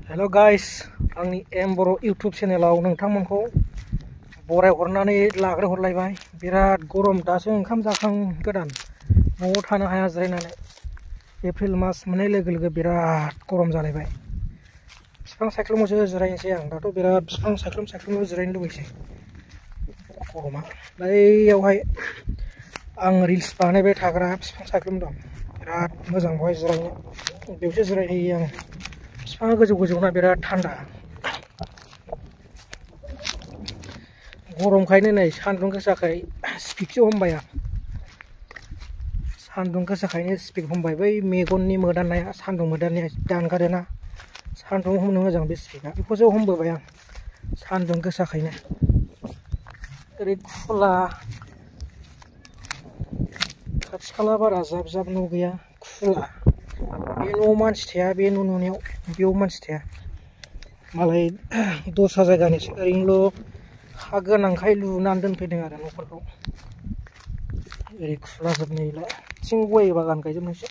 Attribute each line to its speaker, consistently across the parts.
Speaker 1: Hello guys, आंनि M बर' इउट्यूब चेनेलाव नोंथांमोनखौ बरायहरनानै लाग्रोहरलायबाय। बिराद गरम, दासो ओंखाम जाखां गोदान न'आव थानो हाया जिरायनानै। एप्रिल मास मोननाय लोगो लोगो बिराद गरम जालायबाय। बिफां सायख्लुमावसो जिरायनोसै आं। दाथ' बिराद बिफां सायख्लुमाव जिरायनो लुबैसै गरमा। बैयावहाय आं रिल्स बानायबाय थाग्रा बिफां सायख्लुम दं, बिराद मोजां बेवहाय जिरायनो। बेयावसो जिरायहैयो आं। बिफाङा गोजौ गोजौना बिराद थान्दा। गरमखायनो नै सान्दुं गोसाखाय स्पिकसो हमबाय आं। सान्दुं गोसाखायनो स्पिक हमबाय। बै मेगननि मोदाननाया, सान्दुं मोदाननाया दानगारोना, सान्दुं हमनो मोजां बे स्पिकआ, बेखौसो हमबोबाय आं सान्दुं गोसाखायनो। ओरै खुला, खाथि खाला बारा जाब जाब न' गैया, खुला। बे न'आव मानसि थाया, बे न' नुनायाव बेयाव मानसि थाया। मालाय दस्रा जायगानिसो, ओरैनोल' हा गोनांखाय लुनानै दोनफैदों आरो न'फोरखौ। ओरै खुला जोबनायलाय थिं गय बागान गायजोबनायसो।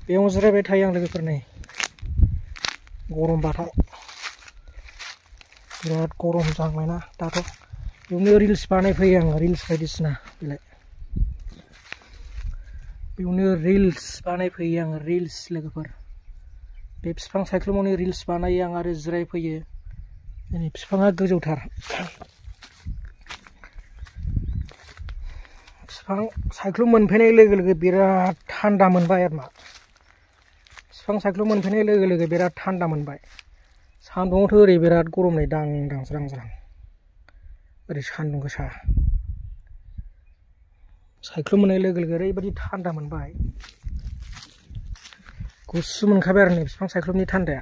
Speaker 1: बेयाव जिरायबाय थायो आं लोगोफोर। नै गरमबाथाय बिराद गरम जाबायना दाथ'। बेयावनो रिल्स बानायफैयो आं, रिल्स बायदिसिना। बेयावनो रिल्स बानायफैयो आं, रिल्स लोगोफोर। बे बिफां सायख्लुमावनो रिल्स बानायो आं आरो जिरायफैयो। दिनै बिफाङा गोजौथार। बिफां सायख्लुम मोनफैनाय लोगो लोगो बिराद थान्दा मोनबाय आरो मा। बिफां सायख्लुम मोनफैनाय लोगो लोगो बिराद थान्दा मोनबाय। सान्दुङावथ' ओरै बिराद गरम, नै दां दां ज्रां ज्रां। ओरै सान्दुं गोसा। सायख्लुम मोननाय लोगो लोगो ओरैबायदि थान्दा मोनबाय, गुसु मोनखाबाय आरो नै बिफां सायख्लुमनि थान्दाया।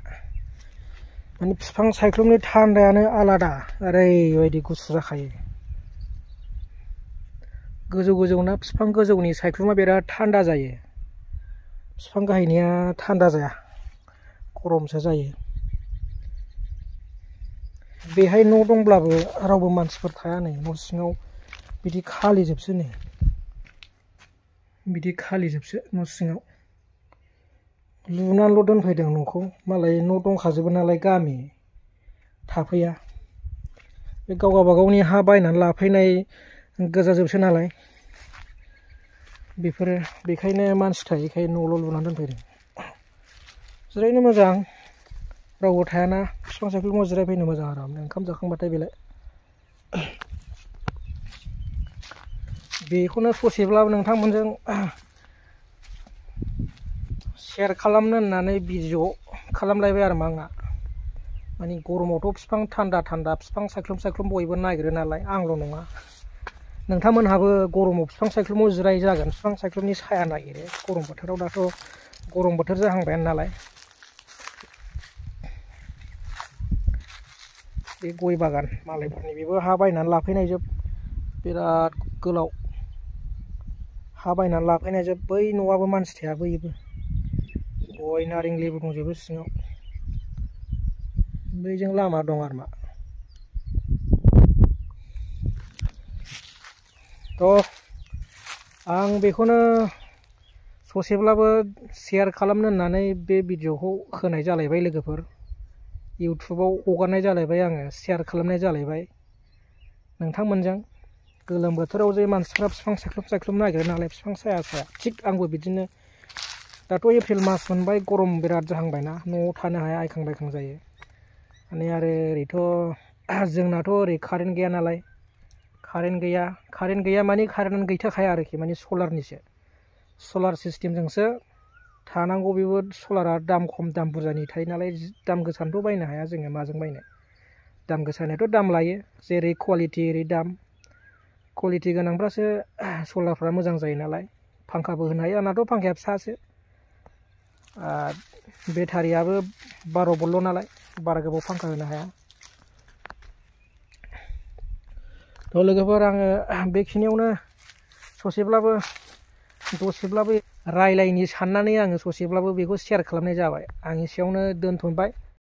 Speaker 1: माने बिफां सायख्लुमनि थान्दायानो आलादा, ओरैबायदि गुसु जाखायो। गोजौ गोजौना, बिफां गोजौनि सायख्लुमा बिराद थान्दा जायो। बिफां गाहायनिया थान्दा जाया, गरमसो जायो। बेहाय न' दंब्लाबो रावबो मानसिफोर थाया। नै न' सिङाव बिदि खालिजोबसो, नै बिदि खालिजोबसो न' सिङाव। लुनानैल' दोनफैदों न'खौ, मालाय न' दंखाजोबो नालाय, गामि थाफैया। बे गाव गावबागावनि हा बायनानै लाफैनाय गोजाजोबसो नालाय, बेफोरो बेखायनो मानसि थायैखाय न'ल' लुनानै दोनफैदों। जिरायनो मोजां, रावबो थायाना, बिफां सायख्लुमाव जिरायफैनो मोजां आरामनो ओंखाम जाखांबाथाय। बेखौनो ससेब्लाबो नोंथांमोनजों शेयार खालामनो होननानै भिडिअ खालामलायबाय आरो मा आंना। माने गरमावथ' बिफां थान्दा थान्दा, बिफां सायख्लुम बयबो नागिरो नालाय, आंल' नङा। नोंथांमोनहाबो गरमाव बिफां सायख्लुमाव जिराय जागोन, बिफां सायख्लुमनि साया नागिरो गरम बोथोराव। दाथ' गरम बोथोर जाहांबायानो नालाय। बे गय बागान मालायफोरनि, बेबो हा बायनानै लाफैनायजोब, बिराद गोलाव हा बायनानै लाफैनायजोब। बै न'आबो मानसि थाया, बैबो गय नारें लेबु दंजोबो सिङाव। बैजों लामा दं आरो मा। थ' आं बेखौनो ससेब्लाबो शेयार खालामनो होननानै बे भिडिअखौ होनाय जालायबाय लोगोफोर। इउटुबाव हगारनाय जालायबाय, आङो शेयार खालामनाय जालायबाय नोंथांमोनजों। गोलोम बोथोराव जे मानसिफ्रा बिफां सायख्लुम नागिरो नालाय, बिफां साया साया, थिग आंबो बिदिनो। दाथ' एप्रिल मास मोनबाय, गरम बिराद जाहांबायना, न'आव थानो हाया, आइखां बायखां जायो। माने आरो ओरैथ' जोंनाथ' ओरै कारेन्ट गैया नालाय। कारेन्ट गैया माने कारेन्टआनो गैथारखाया आरोखि, माने सलारनिसो, सलार सिस्टेमजोंसो थानांगौ। बेबो सलारा दाम खम दाम बुरजानि थायो नालाय, दाम गोसानिथ' बायनो हाया जोङो, माजों बायनो। दाम गोसानियाथ' दाम लायो, जेरै कुवालिटि एरै दाम। कुवालिटि गोनांफ्रासो सलारफ्रा मोजां जायो नालाय। फांखाबो होनो हायो, आंनाथ' फांखाया फिसासो। बेटारियाबो 12 भल्टल' नालाय, बारा गोबाव फांखा होनो हाया। थ' लोगोफोर, आङो बेखिनियावनो दसेब्लाबो रायलायनो साननानै आङो ससेब्लाबो बेखौ शेयार खालामनाय जाबाय। आं एसेयावनो दोनथ'बाय।